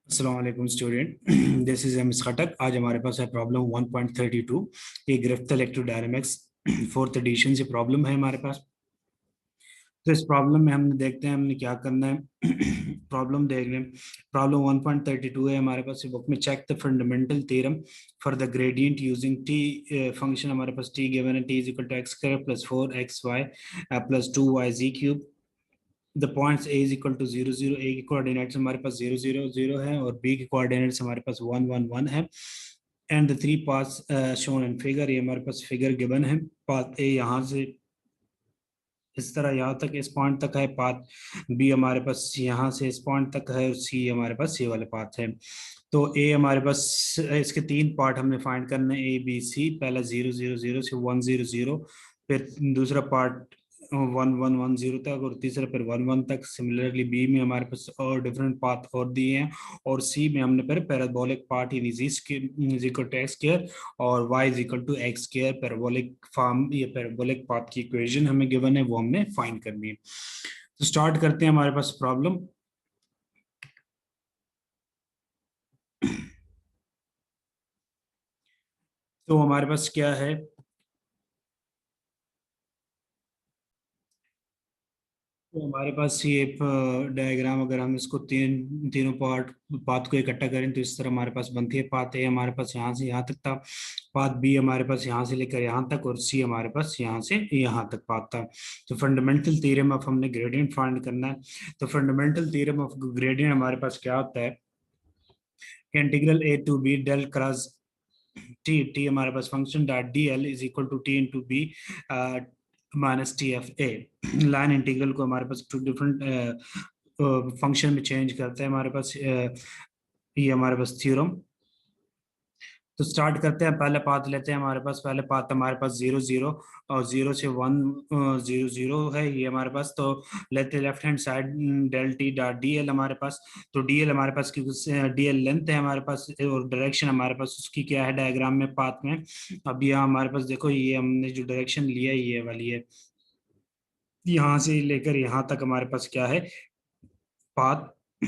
अस्सलाम वालेकुम student. This is M S Khattak. आज हमारे पास है प्रॉब्लम 1.32। ये ग्रिफ्थ इलेक्ट्रोडायनामिक्स फोर्थ एडिशन से प्रॉब्लम है हमारे पास। तो इस प्रॉब्लम में हमने देखते हैं हमने क्या करना है। प्रॉब्लम देख लें। प्रॉब्लम 1.32 है हमारे पास बुक में। Check the fundamental theorem for the gradient using T function. हमारे पास टी गिवन है, T is equal to x square plus 4xy plus 2yz क्यूब। The points A is equal to 0 0। A के coordinates हमारे पास 0 0 0 है और B के coordinates हमारे पास 1 1 1 है। And the three paths shown in figure. ये हमारे पास फिगर गिवन है। पाथ ए यहाँ से इस तरह यहाँ तक इस पॉइंट तक है। पाथ बी हमारे पास यहाँ से इस पॉइंट तक है और सी हमारे पास ये वाले पाथ है। तो ए हमारे पास इसके तीन पार्ट हमने फाइंड करने, ए बी सी। पहला 0 0 0 से 1 0 0, फिर दूसरा पार्ट 1 1 1 0 तक और तीसरा फिर 1 1 तक। सिमिलरली बी में हमारे पास और डिफरेंट पाथ और दिए हैं और सी में हमने फिर पैराबोलिक पार्ट यानी z is equal to x square और y is equal to x square parabolic form, ये पैराबोलिक पाथ की इक्वेशन हमें गिवन है वो हमने फाइंड करनी है। तो स्टार्ट करते हैं हमारे पास प्रॉब्लम। तो हमारे पास क्या है, तो हमारे पास ये डायग्राम अगर हम इसको तीनों पार्ट पाथ को इकट्ठा करें तो इस तरह हमारे पास बनती है। पाथ ए हमारे पास यहाँ से यहाँ तक था, पाथ बी हमारे पास यहाँ से लेकर यहाँ तक और सी हमारे पास यहाँ से यहाँ तक पाथ था। तो फंडामेंटल थ्योरम ऑफ हमने ग्रेडियंट फाइंड करना है। तो फंडामेंटल थ्योरम ऑफ ग्रेडियंट हमारे पास क्या होता है, integral a to b del cross t. T हमारे पास function dot D L is equal to t into b minus t f a. Line integral को हमारे पास टू डिफरेंट फंक्शन में चेंज करते हैं हमारे पास। ये हमारे पास थ्योरम। तो स्टार्ट करते हैं, पहले पाथ लेते हैं। हमारे पास पहले पाथ हमारे पास 0 0 और 0 से 1 0 0 है ये हमारे पास। तो लेते left hand side del T dot D L हमारे पास। तो डी एल हमारे पास क्योंकि डी एल लेंथ है हमारे पास और डायरेक्शन हमारे पास उसकी क्या है डायग्राम में पाथ में। अब यहाँ हमारे पास देखो ये हमने जो डायरेक्शन लिया है ये वाली है, यहाँ से लेकर यहाँ तक हमारे पास क्या है पाथ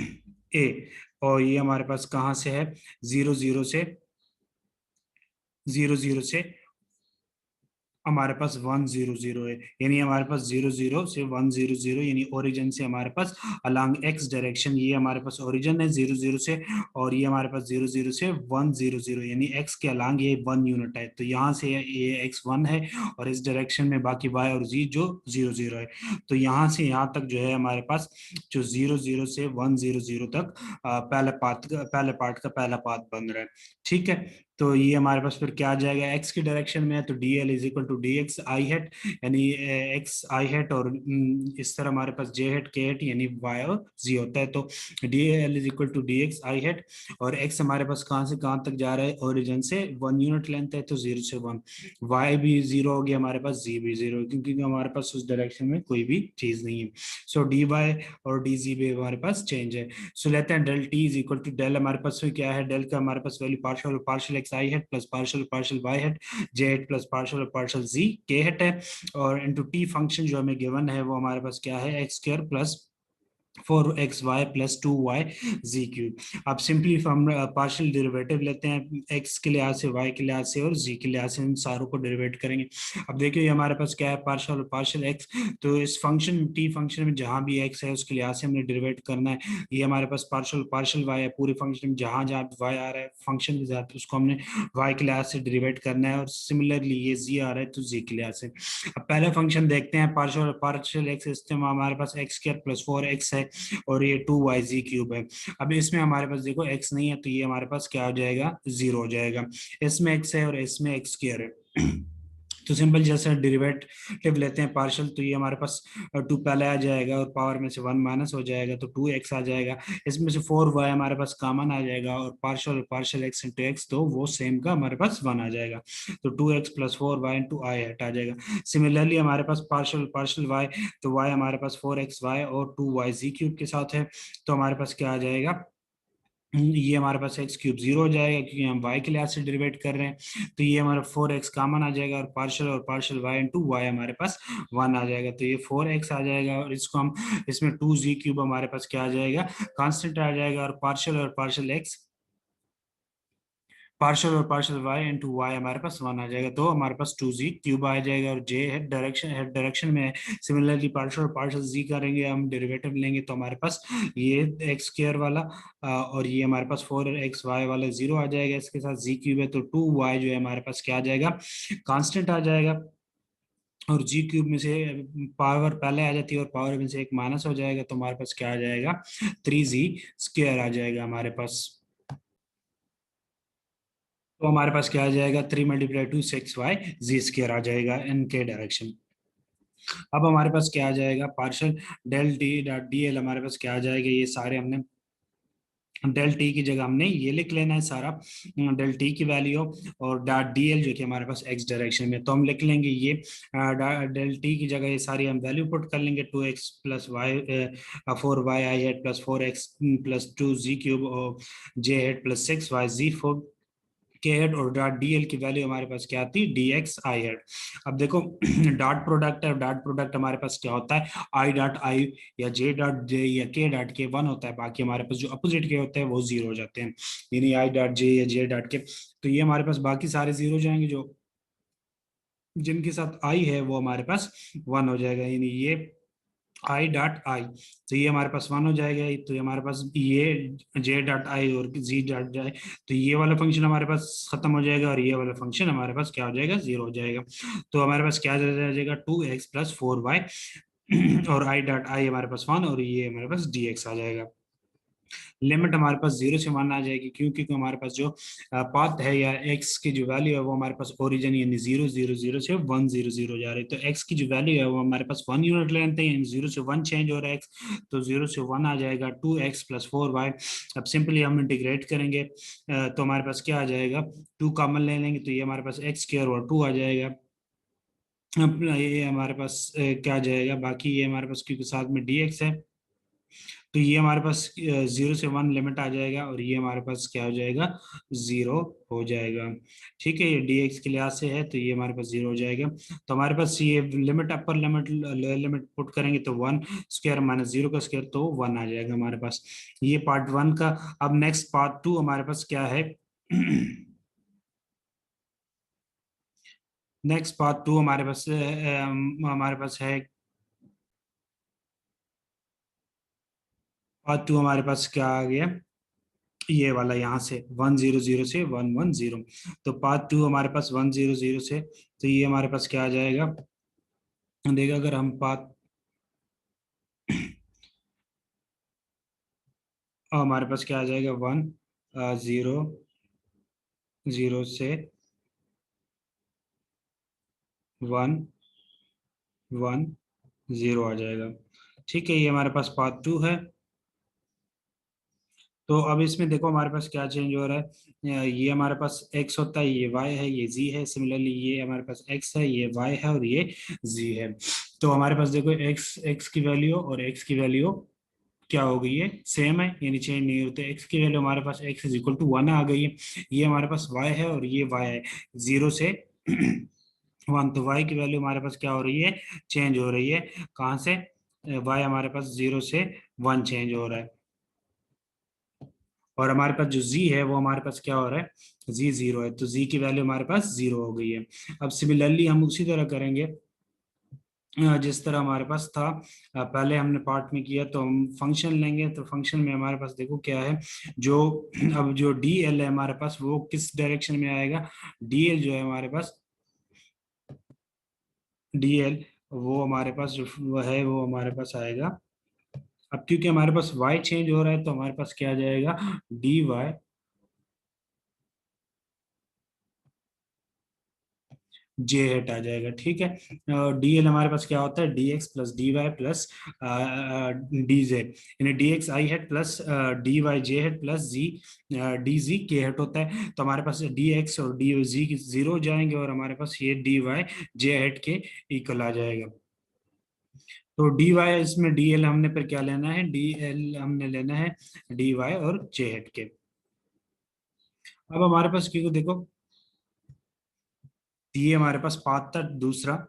ए। और ये हमारे पास कहाँ से है, 0 0 से हमारे पास 1 0 0 है। यानी हमारे पास 0 0 से 1 0 0 यानी ओरिजिन से हमारे पास अलॉन्ग एक्स डायरेक्शन, ये हमारे पास ओरिजिन है 0 0 से। और ये हमारे पास 0 0 से 1 0 0 यानी एक्स के अलॉन्ग ये 1 यूनिट है। तो यहाँ से ये एक्स 1 है और इस डायरेक्शन में बाकी वाई और जी जो 0 0 है। तो यहाँ से यहाँ तक जो है हमारे पास जो 0 0 से 1 0 0 तक पहले पार्ट का पहला पाथ बन रहा है। ठीक है। तो ये हमारे पास फिर क्या आ जाएगा, एक्स की डायरेक्शन में है तो D L is equal to D x I hat यानी एक्स आई हेट और इस तरह हमारे पास जे हेट के हेट यानी वाई और जी होता है। तो D L is equal to D x I hat और एक्स हमारे पास कहाँ से कहाँ तक जा रहा है, ओरिजिन से 1 यूनिट लेंथ है तो 0 से 1। वाई भी 0 हो गया हमारे पास, जी भी 0 क्योंकि हमारे पास उस डायरेक्शन में कोई भी चीज नहीं है। सो डी वाई और डी जी भी हमारे पास चेंज है। सो लेते हैं del t is equal to del हमारे पास क्या है, डेल का हमारे पास वैल्यू पार्शियल पार्शियल एक्स आई hat plus partial partial y hat j hat plus partial partial z k hat है। और इनटू टी फंक्शन जो हमें गिवन है वो हमारे पास क्या है, x square plus 4xy plus 2y जी क्यूब। अब सिंपली हम पार्शियल डेरिवेटिव लेते हैं, x के लिहाज से, y के लिहाज से और z के लिहाज से इन सारों को डेरिवेट करेंगे। अब देखिए ये हमारे पास क्या है, पार्शियल पार्शियल x। तो इस फंक्शन टी फंक्शन में जहां भी x है उसके लिहाज से हमने डेरिवेट करना है। ये हमारे पास पार्शियल पार्शियल y है, पूरे फंक्शन में जहां जहां y आ रहा है फंक्शन के साथ उसको हमने y के लिहाज से डेरिवेट करना है। और सिमिलरली ये z आ रहा है तो z के लिहाज से। अब पहला फंक्शन देखते हैं, पार्शियल पार्शियल x सिस्टम हमारे पास एक्स स्क्वायर प्लस 4x है और ये 2yz क्यूब है। अब इसमें हमारे पास देखो x नहीं है तो ये हमारे पास क्या हो जाएगा, 0 हो जाएगा। इसमें x है और इसमें x स्क्वायर है। तो सिंपल जैसे डेरिवेटिव लेते हैं पार्शियल, तो ये हमारे पास 2 पहले आ जाएगा और पावर में से 1 माइनस हो जाएगा तो 2x आ जाएगा। इसमें से 4y हमारे पास कॉमन आ जाएगा और partial partial x into x तो वो सेम का हमारे पास 1 आ जाएगा। तो 2x प्लस 4y इंटू आई हट आ जाएगा। सिमिलरली हमारे पास पार्शियल पार्शियल y, तो y हमारे पास 4xy और 2yz क्यूब के साथ है। तो हमारे पास क्या आ जाएगा, ये हमारे पास एक्स क्यूब 0 हो जाएगा क्योंकि हम y के लिहाज से डेरिवेट कर रहे हैं, तो ये हमारा 4x कॉमन आ जाएगा और पार्शियल y इंटू वाई हमारे पास 1 आ जाएगा, तो ये 4x आ जाएगा और इसको हम इसमें 2z क्यूब हमारे पास क्या आ जाएगा, कांस्टेंट आ जाएगा और पार्शियल x और पार्शियल वाई इंटू वाई हमारे पास 1 आ जाएगा, तो हमारे पास 2z क्यूब आ जाएगा और j हेड डायरेक्शन में है। सिमिलरली पार्शियल z करेंगे, हम डेरिवेटिव लेंगे तो हमारे पास ये एक्स स्क्वायर वाला और ये हमारे पास 4x y वाला 0 आ जाएगा, इसके साथ z क्यूब है तो 2y जो है हमारे पास क्या आ जाएगा, कांस्टेंट आ जाएगा। और जी क्यूब में से पावर पहले आ जाती है और पावर में से एक माइनस हो जाएगा, तो हमारे पास क्या आ जाएगा, 3z² आ जाएगा हमारे पास। तो हमारे पास क्या आ जाएगा, 3 × 2 6y z² आ जाएगा एन के डायरेक्शन। अब हमारे पास क्या आ जाएगा, partial del T dot D L हमारे पास क्या आ जाएगा, ये सारे हमने डेल टी की जगह हमने ये लिख लेना है सारा डेल टी की वैल्यू और डॉट डी एल जो कि हमारे पास एक्स डायरेक्शन में, तो हम लिख लेंगे ये डेल टी की जगह ये सारी हम वैल्यू पुट कर लेंगे, 2x plus Y 4y i hat plus 4x प्लस 2z³ और j hat plus 6y z के हेड और डॉट डीएल की वैल्यू हमारे पास क्या आती है, dx/i हेड। अब देखो डॉट प्रोडक्ट है, डॉट प्रोडक्ट हमारे पास क्या होता है, आई डॉट आई या जे डॉट जे या के डॉट के 1 होता है, बाकी हमारे पास जो अपोजिट के होते हैं वो 0 हो जाते हैं, यानी आई डॉट जे या जे डॉट के, तो ये हमारे पास बाकी सारे 0 हो जाएंगे, जो जिनके साथ आई है वो हमारे पास 1 हो जाएगा, यानी ये आई डॉट आई, तो ये हमारे पास 1 हो जाएगा, तो ये हमारे पास ये जे डॉट आई और जी डॉट जाए, तो ये वाला फंक्शन हमारे पास खत्म हो जाएगा और ये वाला फंक्शन हमारे पास क्या हो जाएगा, 0 हो जाएगा। तो हमारे पास क्या रह जाएगा, 2x प्लस 4y और आई डॉट आई हमारे पास 1 और ये हमारे पास dx आ जाएगा। लिमिट हमारे पास 0 से 1 आ जाएगी, क्योंकि हमारे पास जो पाथ है या एक्स की जो वैल्यू है वो हमारे पास ओरिजिन यानी 0 0 0 से 1 0 0 जा रही है, तो एक्स की जो वैल्यू है वो हमारे पास 1 यूनिट लेते हैं, यानी 0 से 1 चेंज हो रहा है एक्स, तो 0 से 1 आ जाएगा 2x प्लस 4y। अब सिंपली हम इंटीग्रेट करेंगे तो हमारे पास क्या आ जाएगा, 2 कॉमन ले लेंगे तो ये हमारे पास x² और 2 आ जाएगा। अब ये हमारे पास क्या आ जाएगा, बाकी ये हमारे पास क्योंकि साथ में dx है, तो ये हमारे पास 0 से 1 लिमिट आ जाएगा और ये हमारे पास क्या हो जाएगा, 0 हो जाएगा। ठीक है, ये dx के लिहाज से है तो ये हमारे पास 0 हो जाएगा, तो हमारे पास ये limit upper limit lower limit put करेंगे तो 1² माइनस 0 का स्क्वायर तो 1 आ जाएगा हमारे पास, ये पार्ट 1 का। अब नेक्स्ट पार्ट 2 हमारे पास क्या है नेक्स्ट पार्ट 2 हमारे पास है, पार्ट 2 हमारे पास क्या आ गया, ये वाला यहाँ से 1 0 0 से 1 1 0, तो पाथ 2 हमारे पास 1 0 0 से, तो ये हमारे पास क्या आ जाएगा, देखा अगर हम पाथ हमारे पास क्या आ जाएगा, 1 0 0 से 1 1 0 आ जाएगा। ठीक है, ये हमारे पास पाथ 2 है। तो अब इसमें देखो हमारे पास क्या चेंज हो रहा है, ये हमारे पास x होता है, ये y है, ये z है, सिमिलरली ये हमारे पास x है, ये y है और ये z है। तो हमारे पास देखो x की वैल्यू और x की वैल्यू क्या हो गई है, सेम है, यानी चेंज नहीं होते, x की वैल्यू हमारे पास x इज इक्वल टू 1 आ गई है, ये हमारे पास y है और ये y है, 0 से 1, तो y की वैल्यू हमारे पास क्या हो रही है, चेंज हो रही है, कहाँ से, y हमारे पास 0 से 1 चेंज हो रहा है, और हमारे पास जो z है वो हमारे पास क्या हो रहा है, z 0 है, तो z की वैल्यू हमारे पास 0 हो गई है। अब सिमिलरली हम उसी तरह करेंगे जिस तरह हमारे पास था, पहले हमने पार्ट में किया, तो हम फंक्शन लेंगे, तो फंक्शन में हमारे पास देखो क्या है, जो अब जो डी एल है हमारे पास वो किस डायरेक्शन में आएगा, डी एल जो है हमारे पास, डी एल वो हमारे पास जो वो है वो हमारे पास आएगा, अब क्योंकि हमारे पास y चेंज हो रहा है तो हमारे पास क्या आ जाएगा, डी वाई जे हेट आ जाएगा। ठीक है, डीएल हमारे पास क्या होता है, d x plus d y plus d z, यानी d x i hat plus d y j hat plus z d z k hat होता है, तो हमारे पास डी एक्स और डी जी 0 हो जाएंगे और हमारे पास ये डी वाई जे हेड के इक्वल आ जाएगा। तो डी वाई इसमें डी एल हमने फिर क्या लेना है, डी एल हमने लेना है डी वाई और जे हेड के। अब हमारे पास क्योंकि देखो ये हमारे पास पाथ था दूसरा,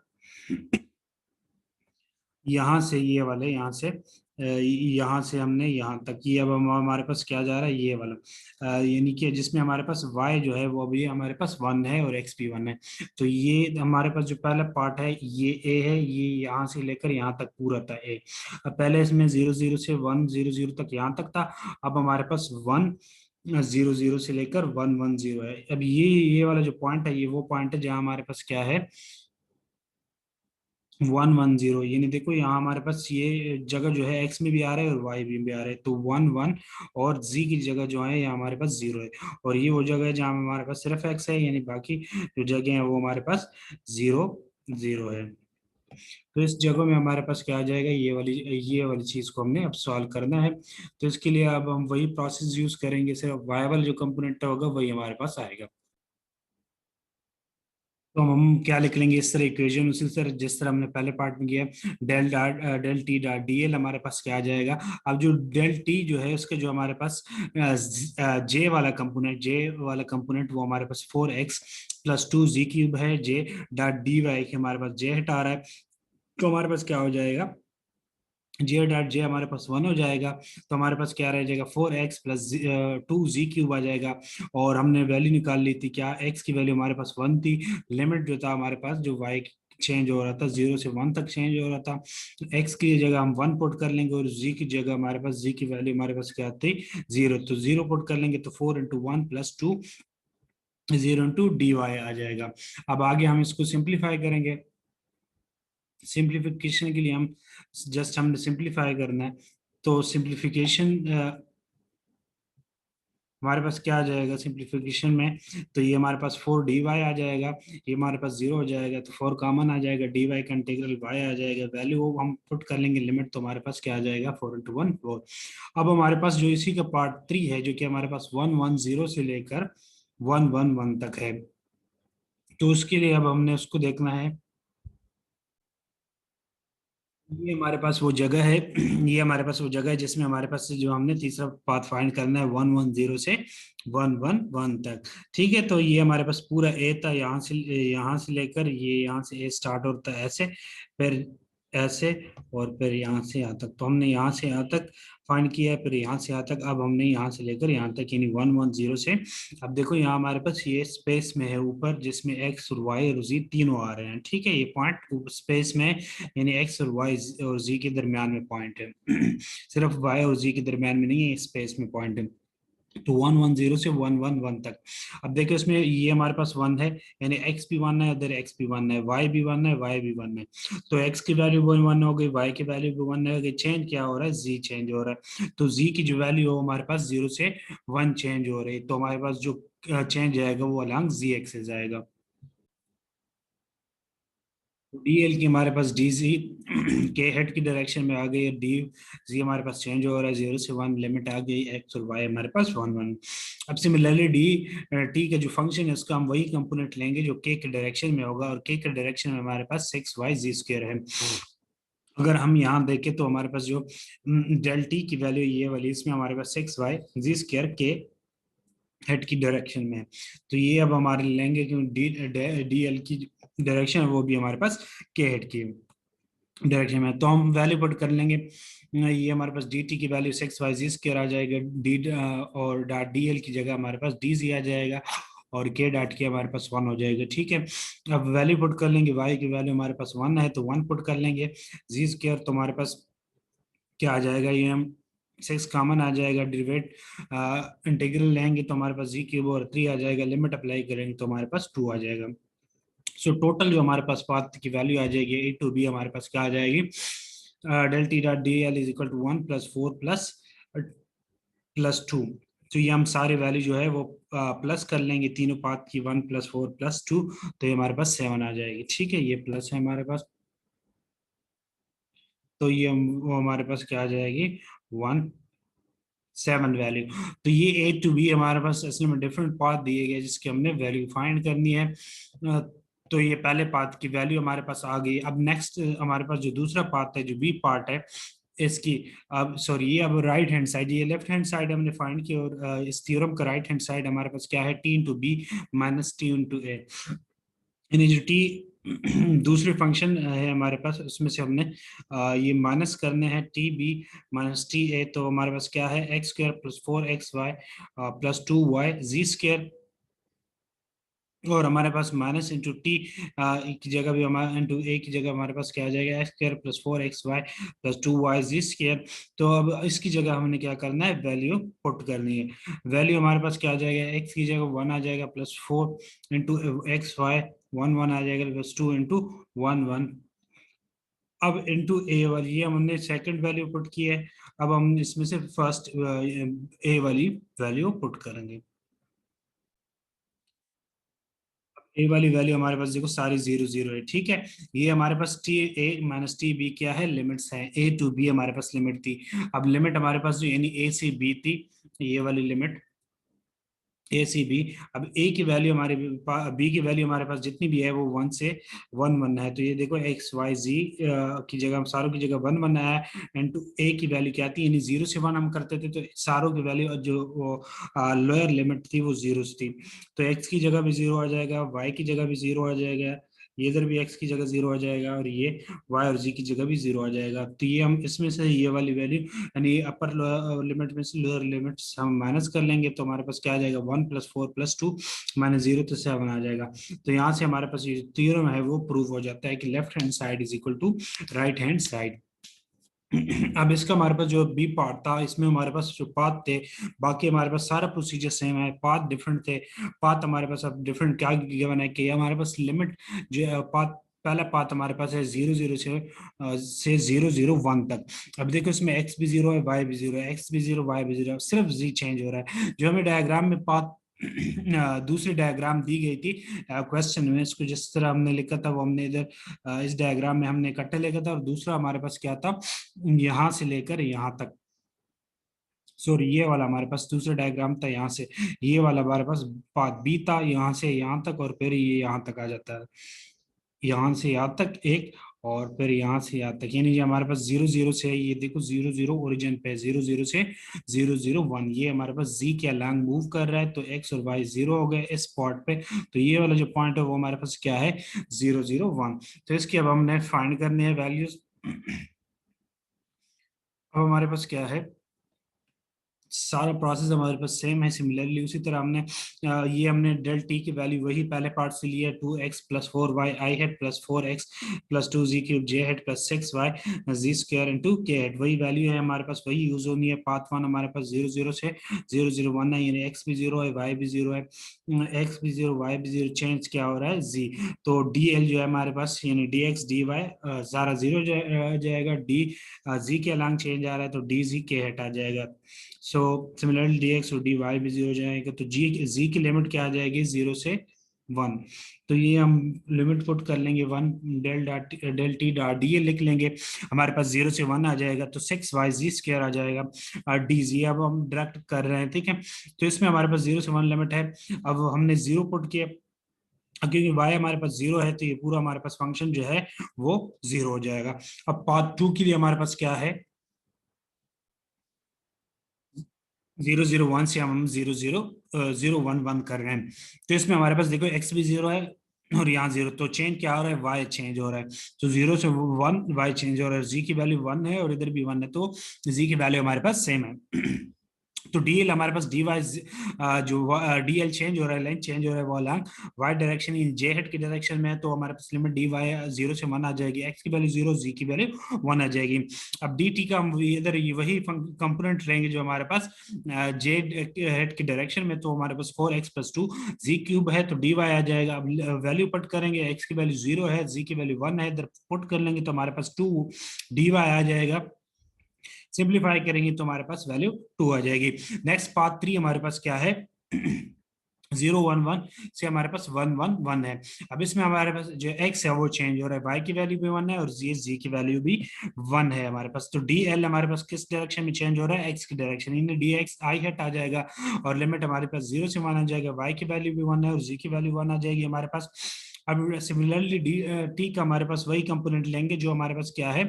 यहाँ से ये वाले यहाँ से यहाँ से हमने यहाँ तक, ये अब हमारे पास क्या जा रहा है, ये वाला यानी कि जिसमें हमारे पास y जो है वो भी हमारे पास 1 है और x भी 1 है। तो ये हमारे पास जो पहला पार्ट है ये a है, ये यहाँ से लेकर यहाँ तक पूरा था a। अब पहले इसमें 0 0 से 1 0 0 तक यहाँ तक था। अब हमारे पास 1 0 0 से लेकर 1 1 0 है। अब ये वाला जो पॉइंट है ये वो पॉइंट है जहाँ हमारे पास क्या है 1 1 0, यानी देखो यहाँ हमारे पास ये जगह जो है एक्स में भी आ रहा है और वाई में भी आ रहा है, तो 1 1 और जी की जगह जो है यहाँ हमारे पास 0 है। और ये वो जगह है जहाँ हमारे पास सिर्फ एक्स है, यानी बाकी जो जगह है वो हमारे पास 0 0 है। तो इस जगह में हमारे पास क्या आ जाएगा, ये वाली चीज को हमने अब सॉल्व करना है। तो इसके लिए अब हम वही प्रोसेस यूज करेंगे, सिर्फ वायबल जो कंपोनेंट होगा वही हमारे पास आएगा। तो हम क्या लिख लेंगे इस तरह इक्वेशन, उसी तरह जिस तरह हमने पहले पार्ट में किया, del T dot D L हमारे पास क्या आ जाएगा। अब जो डेल टी जो है उसके जो हमारे पास जे वाला कंपोनेंट वो हमारे पास 4x प्लस 2 z³ है, जे डॉट डी वाई के हमारे पास जे हटा रहा है, तो हमारे पास क्या हो जाएगा, जे डॉट जे हमारे पास 1 हो जाएगा। तो हमारे पास क्या रह जाएगा 4x प्लस 2 z³ आ जाएगा। और हमने वैल्यू निकाल ली थी, क्या x की वैल्यू हमारे पास 1 थी, लिमिट जो था हमारे पास जो y चेंज हो रहा था 0 से 1 तक चेंज हो रहा था, x की जगह हम 1 पुट कर लेंगे और z की जगह हमारे पास z की वैल्यू हमारे पास क्या थी 0, तो 0 पुट कर लेंगे तो 4 × 1 + 2 0 × dy आ जाएगा। अब आगे हम इसको सिंप्लीफाई करेंगे, सिंप्लीफिकेशन के लिए हम जस्ट हमने सिंप्लीफाई करना है। तो सिंप्लीफिकेशन हमारे पास क्या आ जाएगा सिंप्लीफिकेशन में, तो ये हमारे पास 4 dy आ जाएगा, ये हमारे पास 0 हो जाएगा, तो 4 कॉमन आ जाएगा, dy का इंटीग्रल y आ जाएगा, वैल्यू वो हम पुट कर लेंगे लिमिट, तो हमारे पास क्या आ जाएगा 4 × 1 4। अब हमारे पास जो इसी का पार्ट 3 है जो कि हमारे पास 1 1 0 से लेकर 1 1 1 तक है, तो उसके लिए अब हमने उसको देखना है। ये हमारे पास वो जगह है ये हमारे पास वो जगह है जिसमें हमारे पास से जो हमने तीसरा पाथ फाइंड करना है 1 1 0 से 1 1 1 तक। ठीक है, तो ये हमारे पास पूरा ए था, यहाँ से लेकर ये यहाँ से ए स्टार्ट होता है ऐसे, फिर ऐसे, और फिर यहाँ से यहाँ तक, तो हमने यहाँ से यहाँ तक फाइंड किया है, फिर यहाँ से यहाँ तक, अब हमने यहाँ से लेकर यहाँ तक यानी 1 1 0 से। अब देखो यहाँ हमारे पास ये स्पेस में है ऊपर, जिसमें एक्स और वाई और जी तीनों आ रहे हैं, ठीक है, ये पॉइंट स्पेस में यानी एक्स और वाई और जी के दरमियान में पॉइंट है सिर्फ वाई और जी के दरमियान में नहीं है, स्पेस में पॉइंट है। तो 1 1 0 से 1 1 1 तक। अब देखो इसमें ये हमारे पास 1 है, यानी एक्स भी 1 है, उधर एक्स भी 1 है, वाई भी 1 है, वाई भी 1 है। तो एक्स की वैल्यू 1 1 हो गई, वाई की वैल्यू भी 1 हो गई, चेंज क्या हो रहा है जी चेंज हो रहा है। तो जी की जो वैल्यू हो हमारे पास 0 से 1 चेंज हो रही है, तो हमारे पास जो चेंज आएगा वो अलॉन्ग जी एक्सिस आएगा। डीएल की हमारे पास डी जी के हेड की डायरेक्शन में आ गई, डी जी हमारे पास चेंज हो रहा है 0 से 1, लिमिट आ गई, एक्स और वाई हमारे पास 1 1। अब सिमिलरली डी टी का जो फंक्शन है उसका हम वही कंपोनेंट लेंगे जो के के डायरेक्शन में होगा, और के के डायरेक्शन में हमारे पास 6y(z²) है। अगर हम यहाँ देखें तो हमारे पास जो डेल टी की वैल्यू ये वाली, इसमें हमारे पास 6y(z²) के हेड की डायरेक्शन में है। तो ये अब हमारे लेंगे क्योंकि डी एल की डायरेक्शन है वो भी हमारे पास के हेड की डायरेक्शन में, तो हम वैल्यू पुट कर लेंगे। ये हमारे पास डी टी की वैल्यू 6y(z²) आ जाएगा, डी और डॉट डी एल की जगह हमारे पास डी जी आ जाएगा, और के डॉट के हमारे पास 1 हो जाएगा। ठीक है, अब वैल्यू पुट कर लेंगे, वाई की वैल्यू हमारे पास 1 है तो 1 पुट कर लेंगे, जी² तो हमारे पास क्या आ जाएगा, ये हम 6 कॉमन आ जाएगा, डिरिवेट इंटीग्रल लेंगे तो हमारे पास जी³ और 3 आ जाएगा, लिमिट अप्लाई करेंगे तो हमारे पास 2 आ जाएगा। सो टोटल जो हमारे पास पाथ की वैल्यू आ जाएगी ए टू बी हमारे पास क्या आ जाएगी, del T dot D L is equal to 1 + 4 + 2। तो ये हम सारे वैल्यू जो है वो प्लस कर लेंगे, तीनों पाथ की 1 + 4 + 2, तो ये हमारे पास 7 आ जाएगी। ठीक है, ये प्लस है हमारे पास, तो ये वो हमारे पास क्या आ जाएगी 1 7 वैल्यू। तो ये ए टू बी हमारे पास असल में डिफरेंट पाथ दिए गए जिसकी हमने वैल्यू फाइंड करनी है। तो ये पहले पाथ की वैल्यू हमारे पास आ गई। अब नेक्स्ट हमारे पास जो दूसरा पाथ है, जो बी पार्ट है इसकी, अब सॉरी ये अब राइट हैंड साइड, ये लेफ्ट हैंड साइड हमने फाइंड की, और इस थ्योरम का राइट हैंड साइड हमारे पास क्या है, t into b minus t into a. यानी जो टी दूसरी फंक्शन है हमारे पास, उसमें से हमने ये माइनस करने हैं T B minus T A. तो हमारे पास क्या है, X square plus 4xy plus 2y Z square, और हमारे पास माइनस इंटू टी की जगह भी, हमारे इंटू ए की जगह हमारे पास क्या आ जाएगा, x square plus 4xy plus 2y Z square. तो अब इसकी जगह हमने क्या करना है, वैल्यू पुट करनी है। वैल्यू हमारे पास क्या आ जाएगा, एक्स की जगह 1 आ जाएगा प्लस 4 इंटू एक्स वाई, 1 1 आ जाएगा प्लस 2 इंटू 1 1। अब इंटू ए वाली, ये हमने सेकंड वैल्यू पुट की है। अब हम इसमें से फर्स्ट ए वाली वैल्यू पुट करेंगे। ए वाली वैल्यू हमारे पास देखो सारी 0 0 है, ठीक है। ये हमारे पास t a minus t b क्या है, लिमिट्स है, ए टू बी हमारे पास लिमिट थी। अब लिमिट हमारे पास जो यानी ए से बी थी, ये वाली लिमिट ए सी बी। अब ए की वैल्यू हमारे, बी की वैल्यू हमारे पास जितनी भी है वो 1 से 1 1 है। तो ये देखो एक्स वाई जी की जगह, हम सारों की जगह 1 1 आया है। एंड टू ए की वैल्यू क्या थी, यानी 0 से 1 हम करते थे, तो सारों की वैल्यू जो लोअर लिमिट थी वो 0 थी। तो एक्स की जगह भी 0 आ जाएगा, वाई की जगह भी 0 आ जाएगा, ये इधर भी एक्स की जगह 0 आ जाएगा, और ये वाई और जी की जगह भी 0 आ जाएगा। तो ये हम इसमें से ये वाली वैल्यू, यानी अपर लिमिट में से लोअर लिमिट हम माइनस कर लेंगे, तो हमारे पास क्या आ जाएगा, 1 + 4 + 2 -0 तो 7 आ जाएगा। तो यहाँ से हमारे पास ये थ्योरम है वो प्रूव हो जाता है कि left hand side is equal to right hand side. अब इसका हमारे पास जो बी पार्ट था, इसमें हमारे पास जो पाथ थे, बाकी हमारे पास सारा प्रोसीजर सेम है, पाथ डिफरेंट थे। पाथ हमारे पास अब डिफरेंट क्या गिवन है कि हमारे पास लिमिट जो पाथ, पहला पाथ हमारे पास है 0 0 से 0 0 1 तक। अब देखो इसमें एक्स भी 0 है, वाई भी 0 है, एक्स भी 0 वाई भी 0 है, सिर्फ जी चेंज हो रहा है। जो हमें डायग्राम में पाथ दूसरी डायग्राम दी गई थी क्वेश्चन में, इसको जिस तरह हमने लिखा था वो हमने इधर इस डायग्राम में हमने इकट्ठे लिखा था, और दूसरा हमारे पास क्या था, यहाँ से लेकर यहाँ तक, सॉरी ये वाला हमारे पास दूसरा डायग्राम था, यहाँ से ये वाला हमारे पास पाथ बी था, यहाँ से यहाँ तक, और फिर ये यहाँ तक आ जाता है, यहाँ से यहाँ तक एक, और फिर यहाँ से यहाँ तक। यानी ये हमारे पास 0 0 से, ये देखो 0 0 ओरिजिन पे, 0 0 से 0 0 1, ये हमारे पास जी के अलॉन्ग मूव कर रहा है, तो एक्स और वाई 0 हो गए इस स्पॉट पे। तो ये वाला जो पॉइंट है वो हमारे पास क्या है, 0 0 1। तो इसकी अब हमने फाइंड करनी है वैल्यूज। अब हमारे पास क्या है, सारा प्रोसेस हमारे पास सेम है। सिमिलरली उसी तरह हमने ये हमने डेल टी की वैल्यू वही पहले पार्ट से लिया, 2x + 4y i hat plus 4x + 2z³ j hat plus 6y z² into k hat, वही वैल्यू है हमारे पास, वही यूज होनी है। पाथ 1 हमारे पास 0 0 से 0 0 1 है, यानी x भी 0 है, y भी 0 है, x भी 0 y भी 0, चेंज क्या हो रहा है, z। तो dl जो है हमारे पास, यानी dx dy सारा 0 जाएगा, d z के अलॉन्ग चेंज आ रहा है, तो dz के हेड आ जाएगा। सो सिमिलरली dx और dy भी 0 हो जाएगा, तो जी की लिमिट क्या आ जाएगी, 0 से 1। तो ये हम लिमिट पुट कर लेंगे, 1 डेल टी डॉट डी लिख लेंगे, हमारे पास 0 से 1 आ जाएगा, तो 6y² आ जाएगा डी जी। अब हम डायरेक्ट कर रहे हैं, ठीक है। तो इसमें हमारे पास 0 से 1 लिमिट है। अब हमने 0 पुट किया, क्योंकि y हमारे पास 0 है, तो ये पूरा हमारे पास फंक्शन जो है वो 0 हो जाएगा। अब पार्ट 2 के लिए हमारे पास क्या है, 0 0 1 से हम 0 0 0 1 1 कर रहे हैं। तो इसमें हमारे पास देखो एक्स भी 0 है, और यहाँ 0, तो चेंज क्या हो रहा है, वाई चेंज हो रहा है। तो 0 से 1 वाई चेंज हो रहा है, जी की वैल्यू 1 है और इधर भी 1 है, तो जी की वैल्यू हमारे पास सेम है। तो डीएल हमारे पास डी वाई, जो डीएल चेंज हो रहा है, लाइन चेंज हो रहा है, वो अलग Y direction in J hat की डायरेक्शन में है, तो हमारे पास लिमिट डी वाई 0 से 1 आ जाएगी, एक्स की वैल्यू 0, जी की वैल्यू 1 आ जाएगी। अब डी टी का हम इधर वही कंपोनेंट रहेंगे जो हमारे पास जे हेड की डायरेक्शन में, तो हमारे पास 4x + 2 z³ है, तो डी वाई आ जाएगा। अब वैल्यू पुट करेंगे, एक्स की वैल्यू 0 है, जी की वैल्यू 1 है, इधर पुट कर लेंगे, तो हमारे पास 2 डी वाई आ जाएगा। सिंप्लीफाई करेंगे तो हमारे पास वैल्यू 2 आ जाएगी। नेक्स्ट पार्ट 3 हमारे पास क्या है, 0 1 1 से हमारे पास 1 1 1 है। अब इसमें हमारे पास जो x है वो चेंज हो रहा है, y की वैल्यू भी 1 है, और जी की वैल्यू भी 1 है हमारे पास। तो डी एल हमारे पास किस डायरेक्शन में चेंज हो रहा है, x की डायरेक्शन, यानी डी एक्स आई हेट आ जाएगा, और लिमिट हमारे पास 0 से 1 आ जाएगा, y की वैल्यू भी 1 है और जी की वैल्यू 1 आ जाएगी हमारे पास। अब सिमिलरली टी का हमारे पास वही कंपोनेंट लेंगे जो हमारे पास क्या है,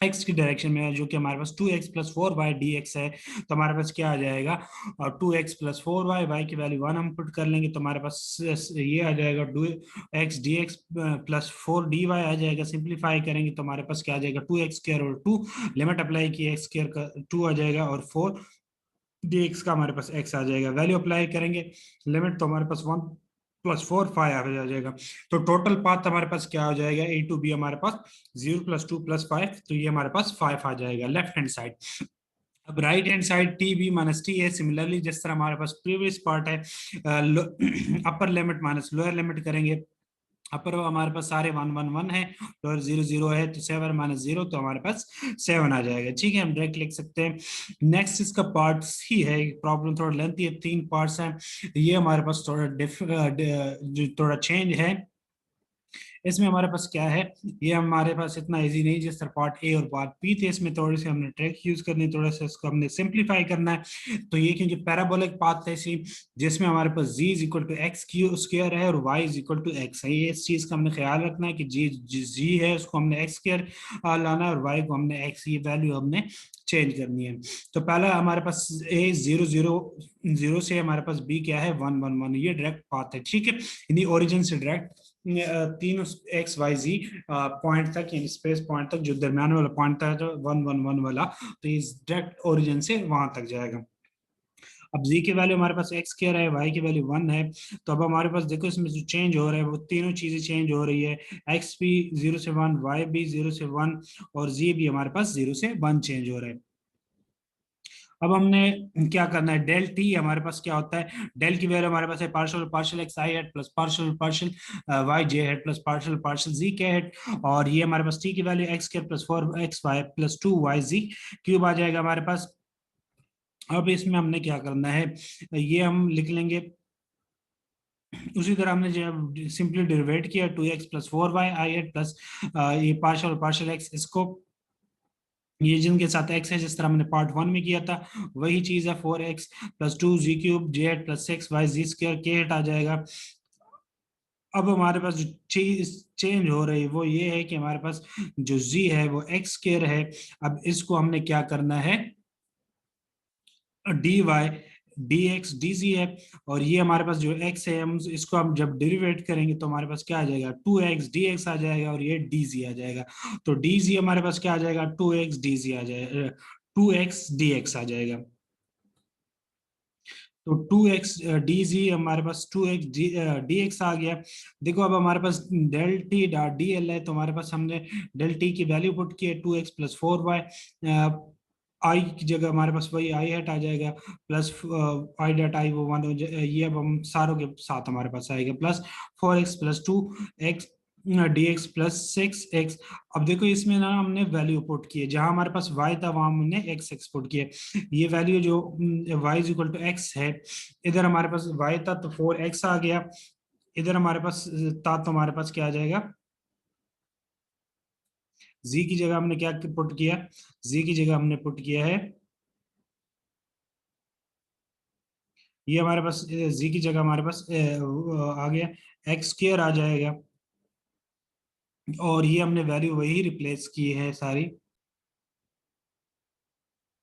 एक्स की डायरेक्शन में है, जो कि हमारे पास 2x+4y dx है। तो हमारे पास क्या आ जाएगा, और 2x+4y, y की वैल्यू 1 हम पुट कर लेंगे तो हमारे पास ये आ जाएगा 2x dx+4dy आ जाएगा। सिंप्लीफाई करेंगे तो हमारे पास क्या आ जाएगा, 2x² और 2, लिमिट अप्लाई की x² का 2 आ जाएगा और 4 dx का हमारे पास x आ जाएगा। वैल्यू अप्लाई करेंगे, लिमिट तो हमारे पास 1+4 5 आ जाएगा। तो टोटल पाथ हमारे पास क्या हो जाएगा, ए टू बी हमारे पास 0+2+5, तो ये हमारे पास 5 आ जाएगा लेफ्ट हैंड साइड। अब right hand side T B minus T है। सिमिलरली जिस तरह हमारे पास प्रीवियस पार्ट है, upper limit minus lower limit करेंगे। अपर हमारे पास सारे 1 1 1 है, लोअर 0 0 है, तो 7 माइनस 0 तो हमारे पास 7 आ जाएगा। ठीक है, हम डायरेक्ट लिख सकते हैं। नेक्स्ट इसका पार्ट सी है, प्रॉब्लम थोड़ा लेंथी है, 3 पार्ट्स हैं। ये हमारे पास थोड़ा जो थोड़ा चेंज है इसमें हमारे पास क्या है, ये हमारे पास इतना इजी नहीं जिस तरह पार्ट ए और पार्ट बी थे। इसमें थोड़ी सी हमने ट्रिक यूज करनी है, थोड़ा सा इसको हमने सिंप्लीफाई करना है। तो ये क्योंकि पैराबोलिक पाथ है इसी, जिसमें हमारे पास z is equal to x q square है और y is equal to x है। ये इस चीज का हमने ख्याल रखना है कि जी जी है उसको हमने एक्स स्क्वायर लाना है और वाई को हमने एक्स, ये वैल्यू हमने चेंज करनी है। तो पहला हमारे पास ए 0 0 0 से हमारे पास बी क्या है 1 1 1, ये डायरेक्ट पाथ है। ठीक है, यानी ओरिजिन से डायरेक्ट तीनों एक्स वाई जी पॉइंट तक, यानी स्पेस पॉइंट तक, जो दरमियान वाला पॉइंट था जो 1 1 1 वाला, तो इस डायरेक्ट ओरिजिन से वहां तक जाएगा। अब जी की वैल्यू हमारे पास एक्स स्क्वायर है, वाई की वैल्यू 1 है। तो अब हमारे पास देखो इसमें जो चेंज हो रहा है वो तीनों चीजें चेंज हो रही है। एक्स भी 0 से 1, वाई भी 0 से 1 और जी भी हमारे पास 0 से 1 चेंज हो रहा है। अब हमने क्या करना है, डेल टी हमारे पास क्या होता है, डेल की वैल्यू हमारे पास है partial partial x i hat plus partial partial y j hat plus partial partial z k hat. और ये हमारे पास टी की वैल्यू एक्स के plus 4x y plus 2y z cube आ जाएगा हमारे पास। अब इसमें हमने क्या करना है, ये हम लिख लेंगे उसी तरह हमने जो सिंपली डेरिवेट किया 2x+4y आई हेड प्लस ये पार्शियल पार्शियल एक्स, इसको ये जिनके साथ एक्स है जिस तरह हमने पार्ट 1 में किया था वही चीज है, 4x+2 z³ z plus 6y z² के हेट आ जाएगा। अब हमारे पास जो चीज चेंज हो रही है वो ये है कि हमारे पास जो z है वो x² है। अब इसको हमने क्या करना है, dy dx dz है। और ये हमारे पास जो x है हम इसको हम जब डेरिवेट करेंगे तो हमारे पास क्या आ जाएगा, 2x dx आ जाएगा और ये dz आ जाएगा। तो dz हमारे पास क्या आ जाएगा, 2x dz आ जाएगा, 2x dx आ जाएगा। तो 2x डी जी हमारे पास 2x डी एक्स आ गया। देखो अब हमारे पास del T dot D l है, तो हमारे पास हमने डेल टी की वैल्यू पुट की है 2x+4y। आई की जगह हमारे पास वही आई हेट आ जाएगा प्लस आई डेट आई वो 1 ये अब हम सारों के साथ हमारे पास आएगा plus 4x+2x D x plus 6x। अब देखो इसमें ना हमने वैल्यू पुट की है, जहां हमारे पास y था वहां हमने x पुट किया है। ये वैल्यू जो y is equal to x है, इधर हमारे पास y था तो 4x आ गया, इधर हमारे पास था तो हमारे पास क्या आ जाएगा, z की जगह हमने क्या पुट किया, z की जगह हमने पुट किया है, ये हमारे पास z की जगह हमारे पास आ गया x² आ जाएगा। और ये हमने वैल्यू वही रिप्लेस की है सारी।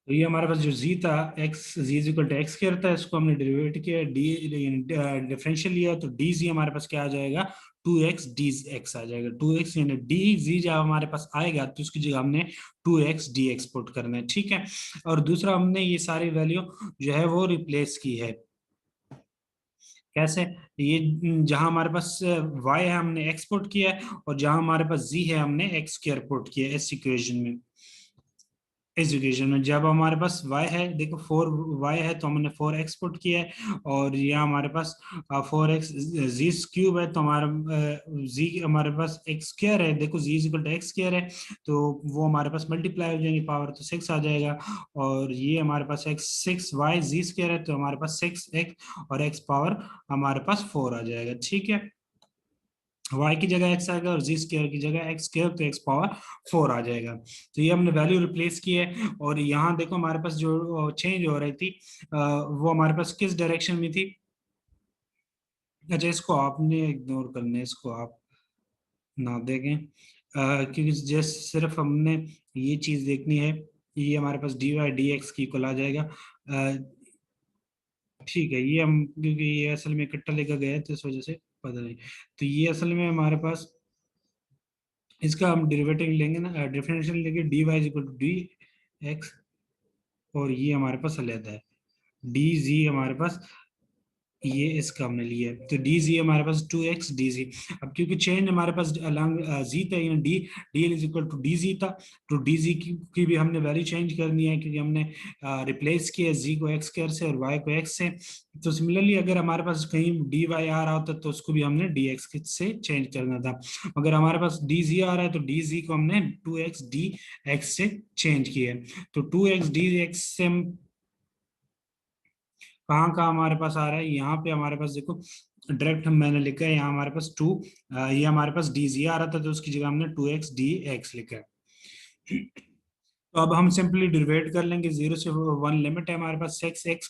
तो ये हमारे पास जो z था x z is equal to x square था, इसको हमने डेरिवेट किया डी डिफरेंशियल लिया तो डी जी हमारे पास क्या आ जाएगा, 2x डी एक्स आ जाएगा। 2x यानी डी जी जब हमारे पास आएगा तो उसकी जगह हमने 2x डी एक्स पुट करना है। ठीक है, और दूसरा हमने ये सारी वैल्यू जो है वो रिप्लेस की है। कैसे, ये जहां हमारे पास y है हमने x पुट किया है और जहां हमारे पास z है हमने x स्क्वायर पुट किया है इस इक्वेशन में। इस इक्वेशन में जब हमारे पास y है, देखो 4y है तो हमने 4x पुट किया है और यहाँ हमारे पास 4x z क्यूब है तो हमारा z हमारे पास x स्क्वायर है, देखो z equal to x square है तो वो हमारे पास मल्टीप्लाई हो जाएंगे, पावर तो 6 आ जाएगा। और ये हमारे पास x 6y z स्क्वायर है तो हमारे पास 6x और x पावर हमारे पास 4 आ जाएगा। ठीक है, y की जगह x आएगा और जी स्क्वायर की जगह एक्स स्क्वायर तो x पावर 4 आ जाएगा। तो ये हमने वैल्यू रिप्लेस की है। और यहाँ देखो हमारे पास जो चेंज हो रही थी वो हमारे पास किस डायरेक्शन में थी, अच्छा, इसको आपने इग्नोर करना है, इसको आप ना देखें, क्योंकि जैसे सिर्फ हमने ये चीज देखनी है, ये हमारे पास डी वाई डी एक्स की इक्वल आ जाएगा। ठीक है, ये हम क्योंकि ये असल में इकट्ठा लेकर गए तो इस वजह से पता नहीं। तो ये असल में हमारे पास, इसका हम डेरिवेटिव लेंगे ना, डिफरेंशियल लेंगे, D Y equal to D x, और ये हमारे पास अलग है डी जी हमारे पास, ये इसका हमने लिया है। तो डी जी हमारे पास 2x डी जी। अब क्योंकि चेन हमारे पास अलॉन्ग जी था, D D L is equal to D Z था, तो डी जी की भी हमने वैल्यू चेंज करनी है, क्योंकि हमने रिप्लेस किया जी को एक्स स्क्वायर से और वाई को एक्स से। तो सिमिलरली अगर हमारे पास कहीं डी वाई आ रहा होता तो उसको भी हमने डी एक्स से चेंज करना था। अगर हमारे पास डी जी आ रहा है तो डी जी को हमने 2x डी एक्स से चेंज किया है। तो 2x डी एक्स से हम कहाँ कहाँ हमारे पास आ रहा है, यहाँ पे हमारे पास देखो डायरेक्ट हम मैंने लिखा है यहाँ हमारे पास टू, ये हमारे पास डी जी आ रहा था तो उसकी जगह हमने 2x डी एक्स लिखा है। तो अब हम सिंपली डिवाइड कर लेंगे, 0 से 1 लिमिट है हमारे पास एक्स एक्स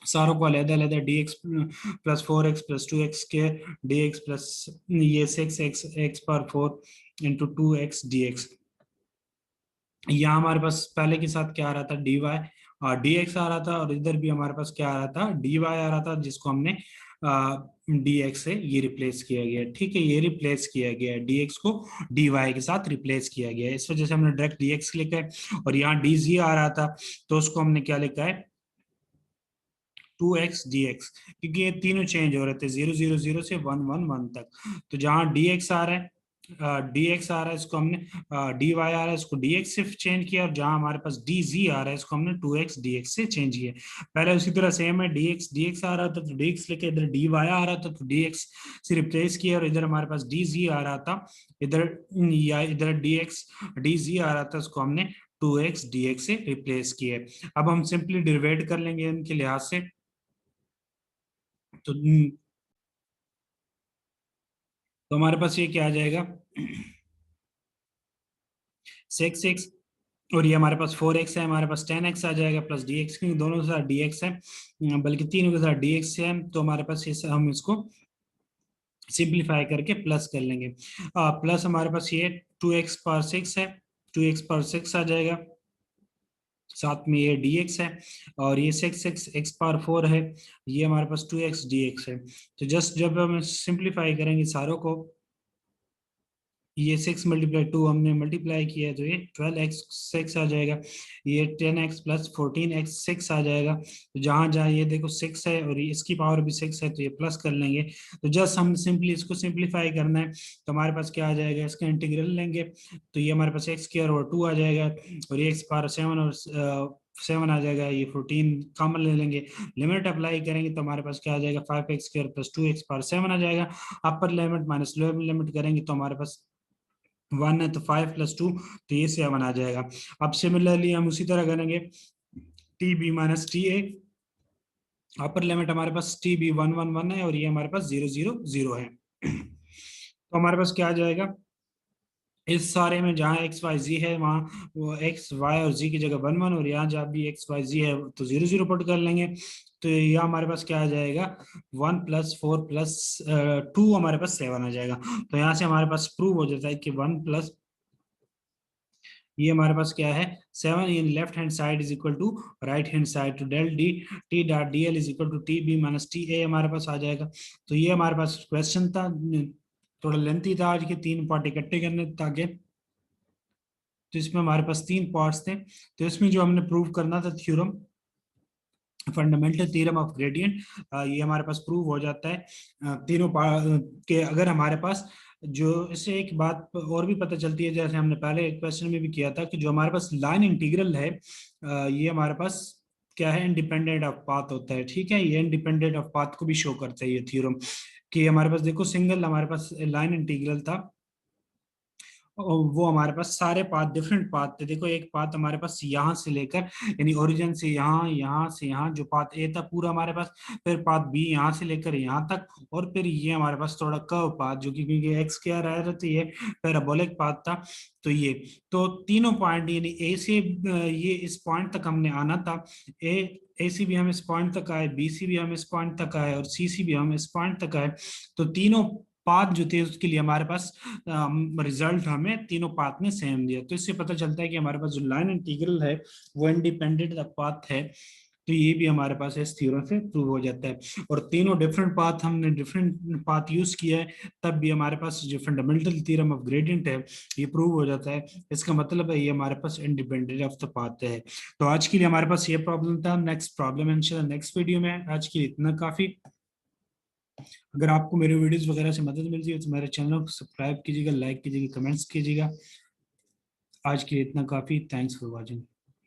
सारों को अलग अलग, D x plus 4x plus 2x के डी एक्स प्लस ये 6x एक्स पर 4 इंटू 2x डी एक्स। यहाँ हमारे पास पहले के साथ क्या आ रहा था, डी वाई और डी एक्स आ रहा था, और इधर भी हमारे पास क्या आ रहा था, डी वाई आ रहा था, जिसको हमने डी एक्स से ये रिप्लेस किया गया। ठीक है, ये रिप्लेस किया गया डी एक्स को डी वाई के साथ रिप्लेस किया गया है, इस वजह से हमने डायरेक्ट डी एक्स लिखा है। और यहाँ डी जी आ रहा था तो उसको हमने क्या लिखा है, 2x dx, क्योंकि ये तीनों चेंज हो रहे थे 0 0 0 से 1 1 1 तक। तो जहाँ dx आ रहा है, dx आ रहा है, इसको हमने dy आ रहा है, इसको dx से चेंज किया, और जहाँ हमारे पास dz आ रहा है इसको हमने 2x dx से चेंज किया। पहले उसी तरह सेम है, dx आ रहा था तो dx लेके इधर dy आ रहा था तो dx से रिप्लेस किया, और इधर हमारे पास dz आ रहा था, इधर या इधर dz आ रहा था, उसको हमने 2x dx से रिप्लेस किया। अब हम सिंपली डिवाइड कर लेंगे इनके लिहाज से। तो हमारे पास ये क्या आ जाएगा, 6x, और ये हमारे पास 4x है, हमारे पास 10x आ जाएगा प्लस dx, क्योंकि दोनों के साथ dx है, बल्कि तीनों के साथ dx है, तो हमारे पास ये हम इसको सिंप्लीफाई करके प्लस कर लेंगे। प्लस हमारे पास ये 2x पर 6 है, 2x पर 6 आ जाएगा, साथ में ये dx है, और ये 6x x पावर 4 है, ये हमारे पास 2x dx है। तो जस्ट जब हम सिंप्लीफाई करेंगे सारों को, ये 6 × 2 हमने मल्टीप्लाई किया है तो ये 12x 6 आ जाएगा, ये 10x प्लस 14x 6 आ जाएगा। तो जहां जहां ये देखो 6 है और इसकी पावर भी 6 है तो ये प्लस कर लेंगे। तो जस्ट हम सिंपली इसको सिंप्लीफाई करना है, तो हमारे पास क्या आ जाएगा, इसका इंटीग्रल लेंगे तो ये हमारे पास x² 2 आ जाएगा, और ये x⁻7 और 7 आ जाएगा, ये 14 कॉमन ले लेंगे, लिमिट अप्लाई करेंगे तो हमारे पास क्या आ जाएगा, 5x² + 2x⁻7 आ जाएगा। अपर लिमिट माइनस लोअर लिमिट करेंगे तो हमारे पास 1 है तो 5 + 2 तो ये 7 आ जाएगा। अब सिमिलरली हम उसी तरह करेंगे, T B minus T A, upper limit हमारे पास टी बी 1 1 1 है, और ये हमारे पास 0 0 0 है। तो हमारे पास क्या आ जाएगा, इस सारे में जहाँ एक्स वाई जी है वहाँ वो एक्स वाई और जी की जगह 1 1, और यहाँ जहाँ भी एक्स वाई जी है तो 0 0 पुट कर लेंगे। तो यहाँ हमारे पास क्या आ जाएगा, 1 + 4 + 2 हमारे पास 7 आ जाएगा। तो यहाँ से हमारे पास प्रूव हो जाता है कि 1 प्लस ये हमारे पास क्या है, 7 in left hand side is equal to right hand side, two del D T dot D L is equal to T B minus T A हमारे पास आ जाएगा। तो ये हमारे पास क्वेश्चन था, थोड़ा लेंथी था, आज के 3 पार्ट इकट्ठे करने ताकि, तो इसमें हमारे पास 3 पार्ट्स थे। तो इसमें जो हमने प्रूव करना था theorem, fundamental theorem of gradient, ये हमारे पास प्रूव हो जाता है तीनों के अगर हमारे पास जो, इससे एक बात और भी पता चलती है, जैसे हमने पहले क्वेश्चन में भी किया था कि जो हमारे पास लाइन इंटीग्रल है, ये हमारे पास क्या है, इंडिपेंडेंट ऑफ पाथ होता है। ठीक है, ये इंडिपेंडेंट ऑफ पाथ को भी शो करता है ये थ्योरम, कि हमारे पास देखो सिंगल हमारे पास लाइन इंटीग्रल था, वो हमारे पास सारे पाथ डिफरेंट पाथ थे। देखो एक पाथ हमारे पास यहाँ से लेकर यानी ओरिजिन से यहाँ, यहाँ से यहाँ जो पाथ ए था पूरा हमारे पास, फिर पाथ बी यहाँ से लेकर यहाँ तक, और फिर ये हमारे पास थोड़ा कर्व पाथ जो कि क्योंकि एक्स क्या रहा था तो ये पैराबोलिक पाथ था। तो ये तो तीनों पॉइंट यानी ए से ये इस पॉइंट तक हमने आना था। ए सी भी हम इस पॉइंट तक आए, बी सी भी हम इस पॉइंट तक आए, और सी सी भी हम इस पॉइंट तक आए। तो तीनों पाथ जो थे उसके लिए हमारे पास रिजल्ट हमें तीनों पाथ में सेम दिया। तो इससे पता चलता है कि हमारे पास जो लाइन इंटीग्रल है वो इंडिपेंडेंट पाथ है। तो ये भी हमारे पास इस थ्योरम से प्रूव हो जाता है। और तीनों डिफरेंट पाथ हमने डिफरेंट पाथ यूज किया है, तब भी हमारे पास जो फंडामेंटल थ्योरम ऑफ ग्रेडियंट है ये प्रूव हो जाता है। इसका मतलब है ये हमारे पास इंडिपेंडेंट ऑफ द पाथ है। तो आज के लिए हमारे पास ये प्रॉब्लम था। नेक्स्ट प्रॉब्लम इंशाल्लाह नेक्स्ट वीडियो में। आज के लिए इतना काफी। अगर आपको मेरे वीडियोस वगैरह से मदद मिलती है तो मेरे चैनल को सब्सक्राइब कीजिएगा, लाइक कीजिएगा, कमेंट्स कीजिएगा। आज के लिए इतना काफी। Thanks for watching.